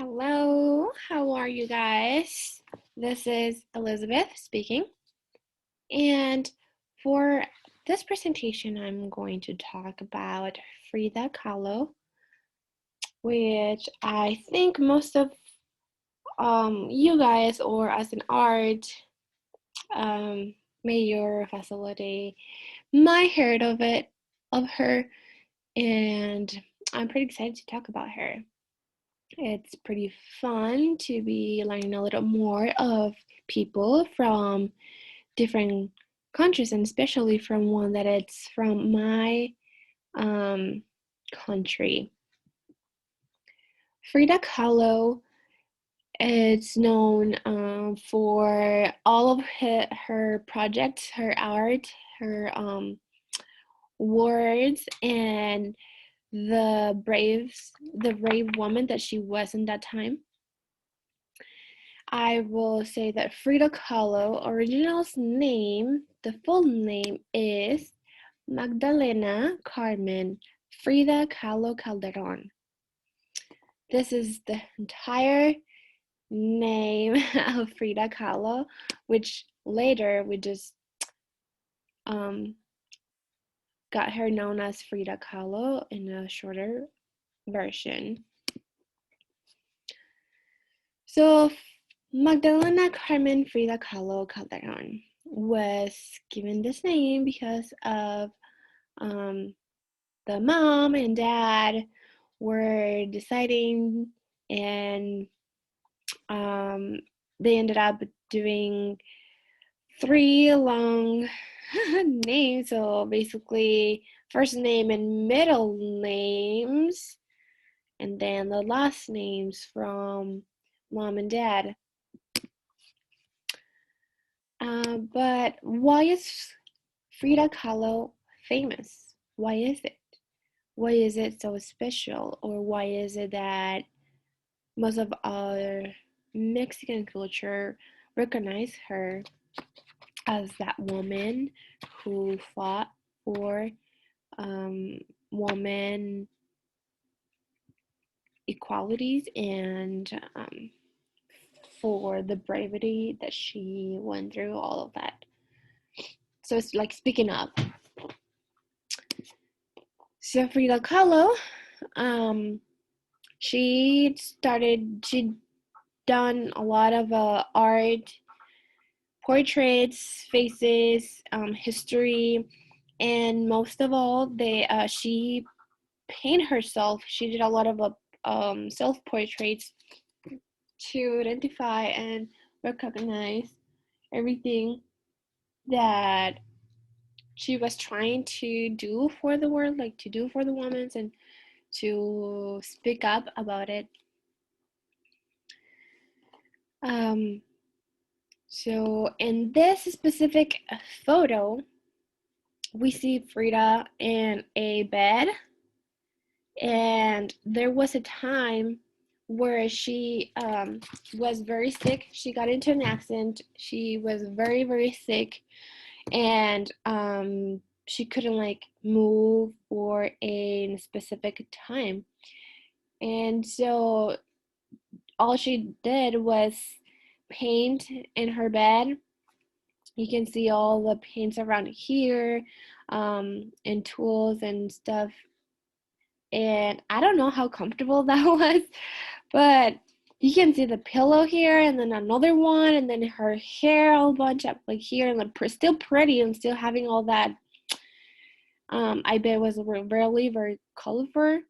Hello, how are you guys? This is Elizabeth speaking. And for this presentation, I'm going to talk about FRIDA KAHLO, which I think most of you guys, or as an art major facility, might heard of her, and I'm pretty excited to talk about her. It's pretty fun to be learning a little more of people from different countries, and especially from one that it's from my country. FRIDA KAHLO is known for all of her projects, her art, her words, and the brave woman that she was in that time. I will say that FRIDA KAHLO original's name, the full name is Magdalena Carmen FRIDA KAHLO Calderon. This is the entire name of FRIDA KAHLO, which later we just got her known as FRIDA KAHLO in a shorter version. So Magdalena Carmen FRIDA KAHLO Calderon was given this name because of the mom and dad were deciding, and they ended up doing 3 long names. So basically first name and middle names, and then the last names from mom and dad. But why is FRIDA KAHLO famous? Why is it? Why is it so special? Or why is it that most of our Mexican culture recognize her as that woman who fought for woman equalities and for the bravery that she went through, all of that. So it's like speaking up. So FRIDA KAHLO, she done a lot of art, portraits, faces, history, and most of all, she painted herself. She did a lot of self-portraits to identify and recognize everything that she was trying to do for the world, like to do for the women, and to speak up about it. So in this specific photo, we see FRIDA in a bed, and there was a time where she was very sick. She got into an accident. She was very, very sick, and she couldn't like move for a specific time. And so all she did was paint in her bed. You can see all the paints around here, and tools and stuff. And I don't know how comfortable that was, but you can see the pillow here, and then another one, and then her hair all bunch up like here, and still pretty, and still having all that. I bet it was really very colorful.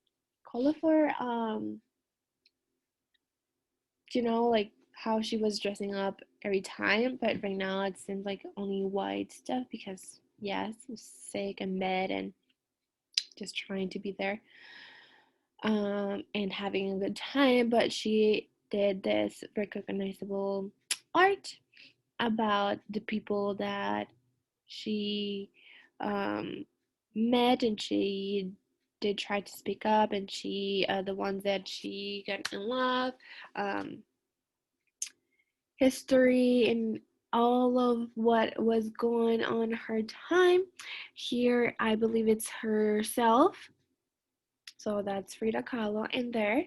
You know, like how she was dressing up every time, but right now it seems like only white stuff because yes, sick and bed and just trying to be there and having a good time. But she did this recognizable art about the people that she met, and she did try to speak up, and she the ones that she got in love, history, and all of what was going on her time. Here I believe it's herself, so that's FRIDA KAHLO in there.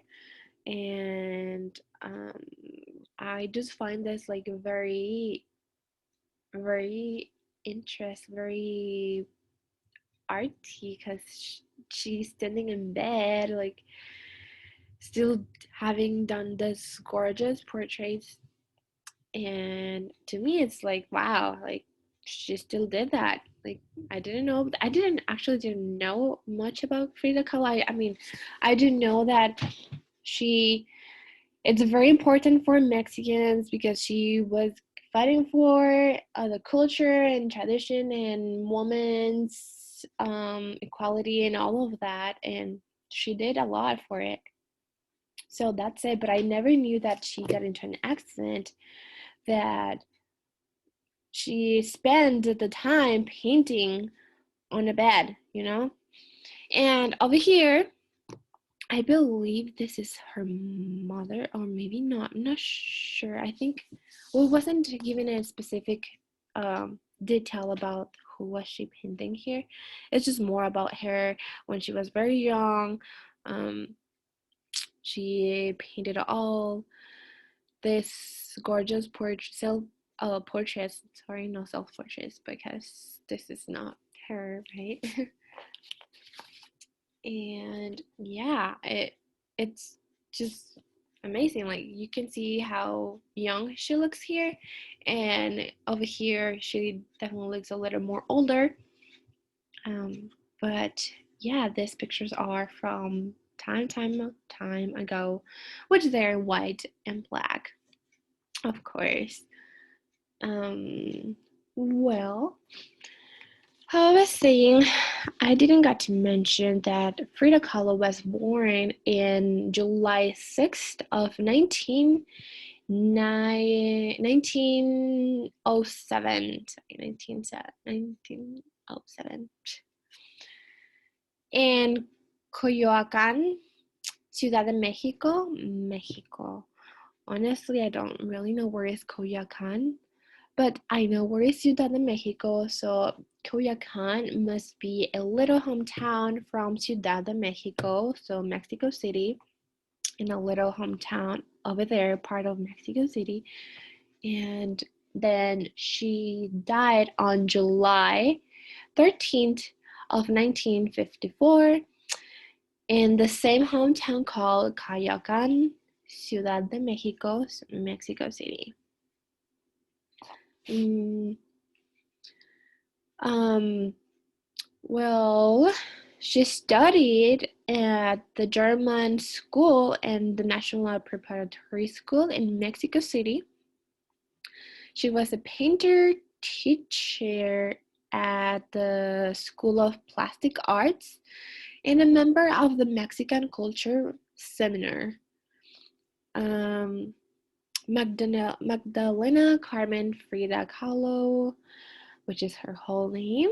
And I just find this like very, very very arty, because she's standing in bed, like still having done this gorgeous portraits. And to me, it's like, wow, like she still did that. Like I didn't actually didn't know much about Frida Kahlo. I mean, I do know that she it's very important for Mexicans because she was fighting for the culture and tradition and women's equality and all of that, and she did a lot for it. So that's it. But I never knew that she got into an accident, that she spent the time painting on a bed, you know? And over here, I believe this is her mother, or maybe not. I'm not sure. I think, well, it wasn't given a specific detail about who was she painting here. It's just more about her when she was very young. Um, she painted all this gorgeous portraits. Sorry, no self portraits, because this is not her, right? And yeah, it's just amazing. Like you can see how young she looks here, and over here she definitely looks a little more older. But yeah, these pictures are from time ago, which they're white and black, of course. Um, well, how I was saying, I didn't get to mention that Frida Kahlo was born in July 6th of 1907. Sorry, 1907. In Coyoacán, Ciudad de Mexico, Mexico. Honestly, I don't really know where is Coyoacán, but I know where is Ciudad de Mexico, so Coyoacán must be a little hometown from Ciudad de Mexico, so Mexico City, in a little hometown over there, part of Mexico City. And then she died on July 13th of 1954 in the same hometown called Coyoacán, Ciudad de Mexico, Mexico City. Well, she studied at the German school and the National Preparatory School in Mexico City. She was a painter teacher at the School of Plastic Arts and a member of the Mexican Culture Seminar. Magdalena Carmen Frida Kahlo, which is her whole name,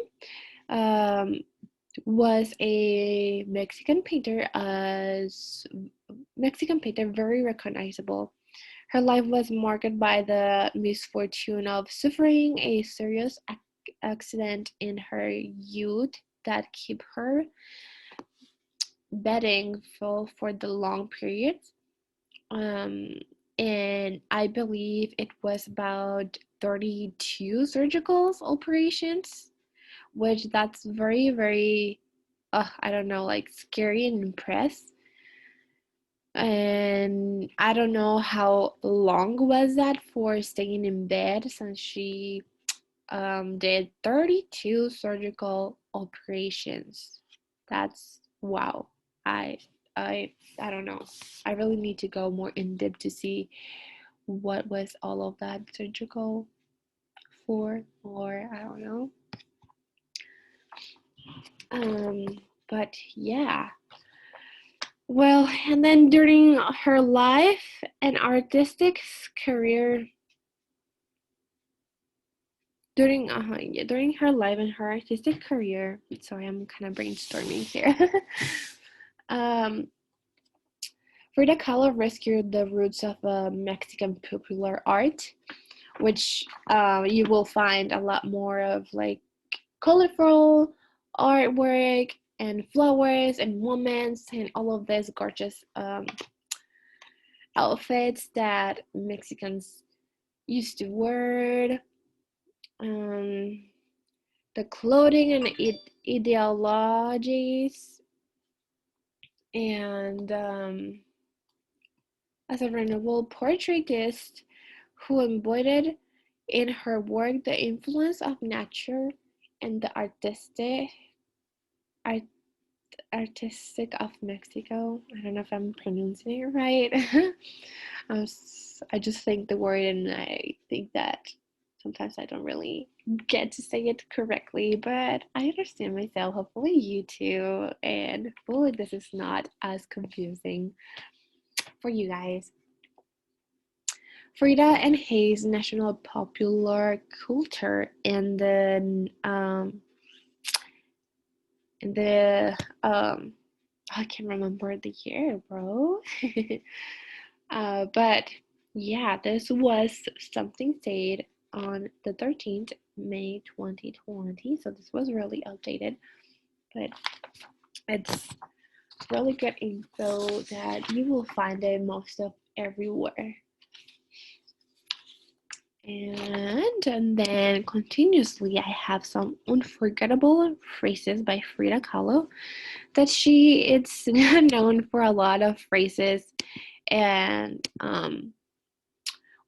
was a Mexican painter, very recognizable. Her life was marked by the misfortune of suffering a serious accident in her youth that kept her bedridden for the long periods. And I believe it was about 32 surgical operations, which that's very, very, I don't know, like scary and impressed. And I don't know how long was that for staying in bed, since she did 32 surgical operations. That's wow. I I don't know. I really need to go more in depth to see what was all of that surgical for, or I don't know. But yeah. Well, and then during her life and artistic career, during her life and her artistic career, sorry, I'm kind of brainstorming here. Frida Kahlo rescued the roots of Mexican popular art, which you will find a lot more of, like colorful artwork and flowers and women and all of this gorgeous outfits that Mexicans used to wear, um, the clothing and ideologies, and as a renewable portraitist who embodied in her work the influence of nature and the art, artistic of Mexico. I don't know if I'm pronouncing it right. I just think the word, and I think that sometimes I don't really get to say it correctly, but I understand myself. Hopefully, you too, and hopefully, this is not as confusing for you guys. Frida and Hayes' national popular culture in the I can't remember the year, bro. But yeah, this was something said on the 13th May 2020, so this was really outdated, but it's really good info that you will find it most of everywhere. And then continuously, I have some unforgettable phrases by Frida Kahlo that it's known for a lot of phrases and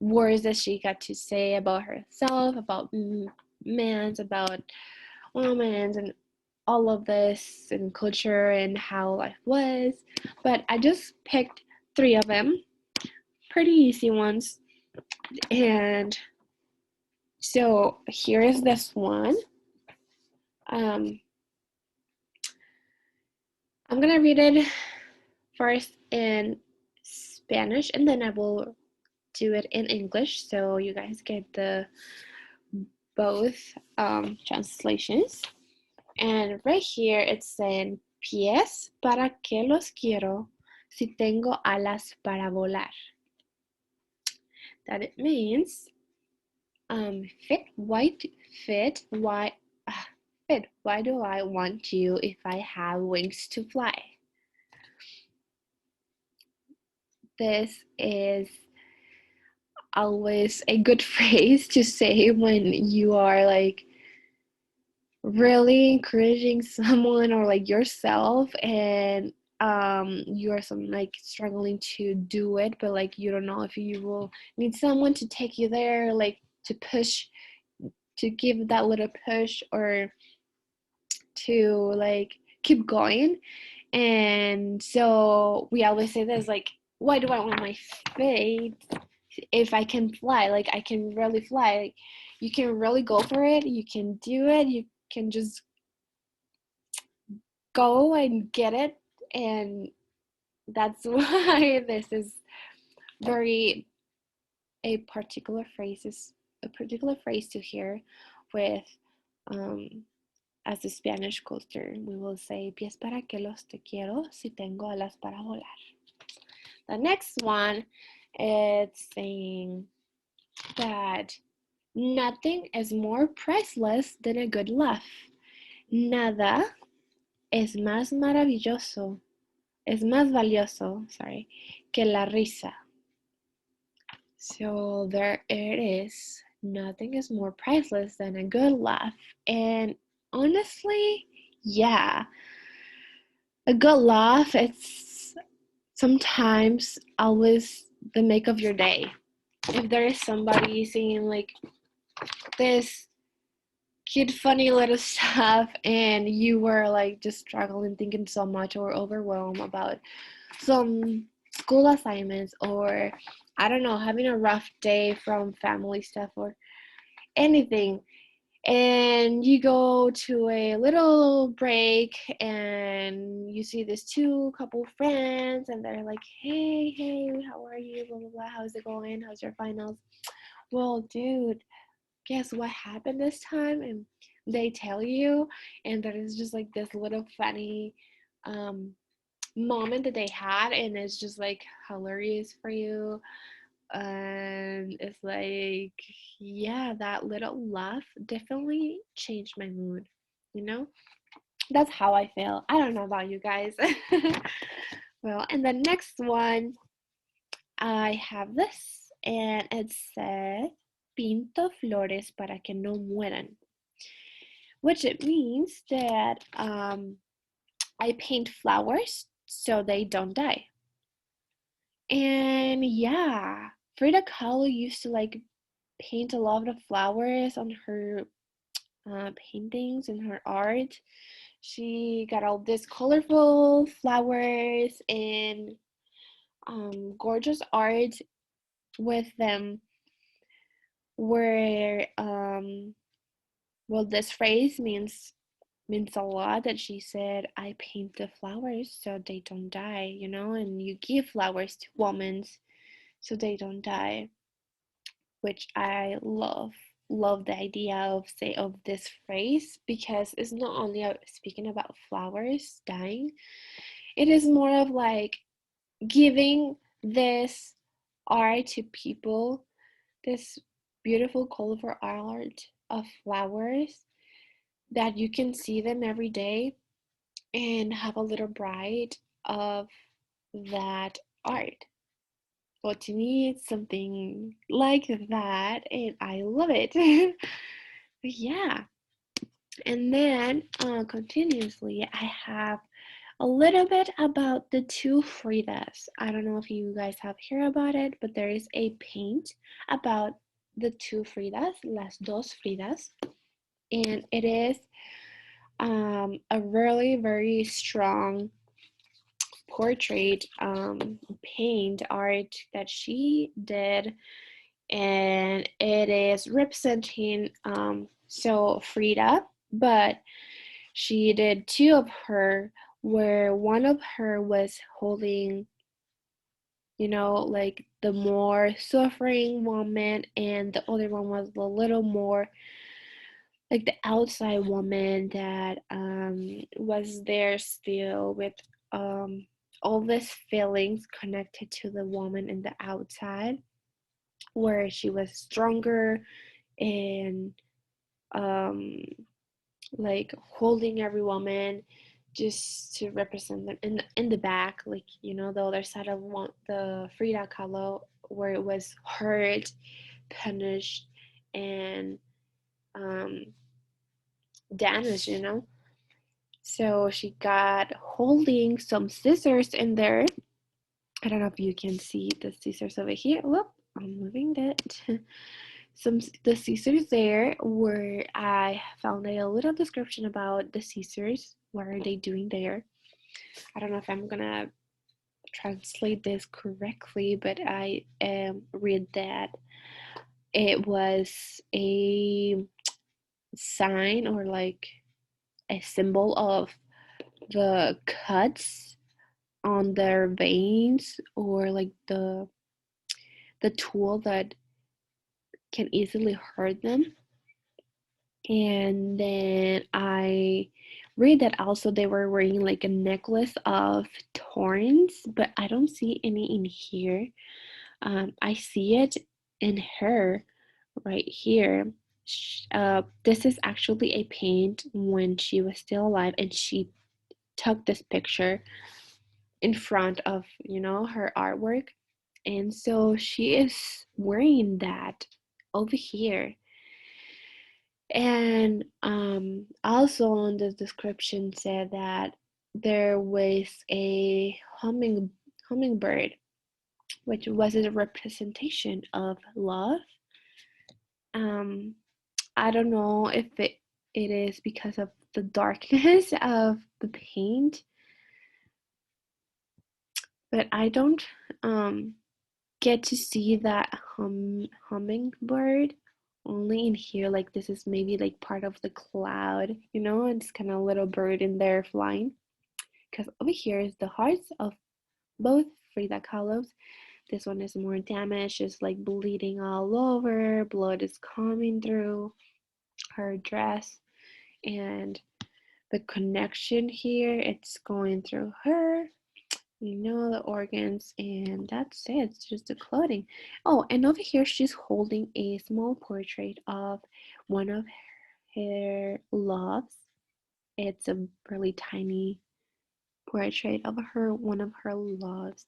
words that she got to say about herself, about men's, about women's, and all of this and culture and how life was. But I just picked 3 of them, pretty easy ones. And so here is this one. I'm gonna read it first in Spanish, and then I will do it in English so you guys get the both translations. And right here it's saying, pies, ¿para qué los quiero si tengo alas para volar? That it means, fit, why do I want you if I have wings to fly? This is always a good phrase to say when you are like really encouraging someone or like yourself, and you're some like struggling to do it, but like you don't know if you will need someone to take you there, like to push, to give that little push, or to like keep going. And so we always say this, like, why do I want my fate if I can fly? Like, I can really fly. Like, you can really go for it. You can do it. You can just go and get it. And that's why this is very a particular phrase to hear with as a Spanish culture. We will say, pies para que los te quiero si tengo alas para volar. The next one, it's saying that nothing is more priceless than a good laugh. Nada es más maravilloso, es más valioso, que la risa. So there it is. Nothing is more priceless than a good laugh. And honestly, yeah, a good laugh, it's sometimes always the make of your day. If there is somebody saying like this cute funny little stuff and you were like just struggling, thinking so much, or overwhelmed about some school assignments, or I don't know, having a rough day from family stuff or anything, and you go to a little break and you see these couple friends and they're like, hey, how are you, blah blah blah, how's it going, how's your finals? Well, dude, guess what happened this time? And they tell you, and there is just like this little funny moment that they had, and it's just like hilarious for you. And it's like, yeah, that little laugh definitely changed my mood, you know? That's how I feel. I don't know about you guys. Well, and the next one, I have this, and it says, Pinto flores para que no mueran, which it means that I paint flowers so they don't die. And yeah, Frida Kahlo used to like paint a lot of flowers on her paintings and her art. She got all these colorful flowers and gorgeous art with them. Where well, this phrase means a lot. That she said, "I paint the flowers so they don't die," and you give flowers to women so they don't die, which I love the idea of this phrase, because it's not only speaking about flowers dying. It is more of like giving this art to people, this beautiful colorful art of flowers, that you can see them every day and have a little pride of that art. Well, to me, it's something like that, and I love it. Yeah. And then continuously, I have a little bit about the two Fridas. I don't know if you guys have heard about it, but there is a paint about the two Fridas, las dos Fridas, and it is a really very strong portrait paint art that she did, and it is representing so Frida, but she did two of her, where one of her was holding, like the more suffering woman, and the other one was a little more like the outside woman that was there still with all these feelings connected to the woman in the outside, where she was stronger and um, like holding every woman just to represent them in the back, like the other side of the Frida Kahlo, where it was hurt, punished, and um, damaged. So she got holding some scissors in there. I don't know if you can see the scissors over here. Whoop, I'm moving that. The scissors there, where I found a little description about the scissors. What are they doing there? I don't know if I'm gonna translate this correctly, but I read that it was a sign, or like a symbol of the cuts on their veins, or like the tool that can easily hurt them. And then I read that also they were wearing like a necklace of thorns, but I don't see any in here. I see it in her right here. This is actually a paint when she was still alive, and she took this picture in front of her artwork, and so she is wearing that over here. And also on the description said that there was a hummingbird, which was a representation of love. um I don't know if it is because of the darkness of the paint, but I don't get to see that hummingbird only in here. Like this is maybe like part of the cloud, it's kind of a little bird in there flying, because over here is the hearts of both Frida Kahlos. This one is more damaged, just like bleeding all over, blood is coming through her dress, and the connection here, it's going through her, the organs, and that's it. It's just the clothing. Oh, and over here, she's holding a small portrait of one of her loves. It's a really tiny portrait of one of her loves.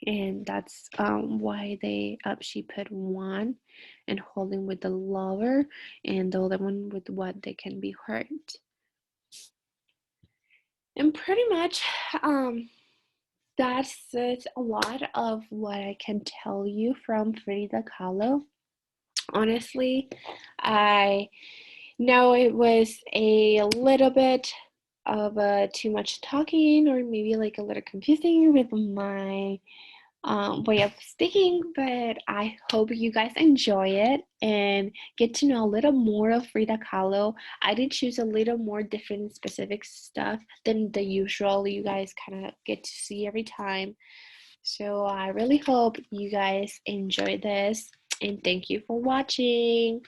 and that's why she put one and holding with the lover and the other one with what they can be hurt. And pretty much that's it, a lot of what I can tell you from Frida Kahlo. Honestly, I know it was a little bit of too much talking, or maybe like a little confusing with my way of speaking, but I hope you guys enjoy it and get to know a little more of Frida Kahlo. I did choose a little more different specific stuff than the usual you guys kind of get to see every time. So I really hope you guys enjoy this, and thank you for watching.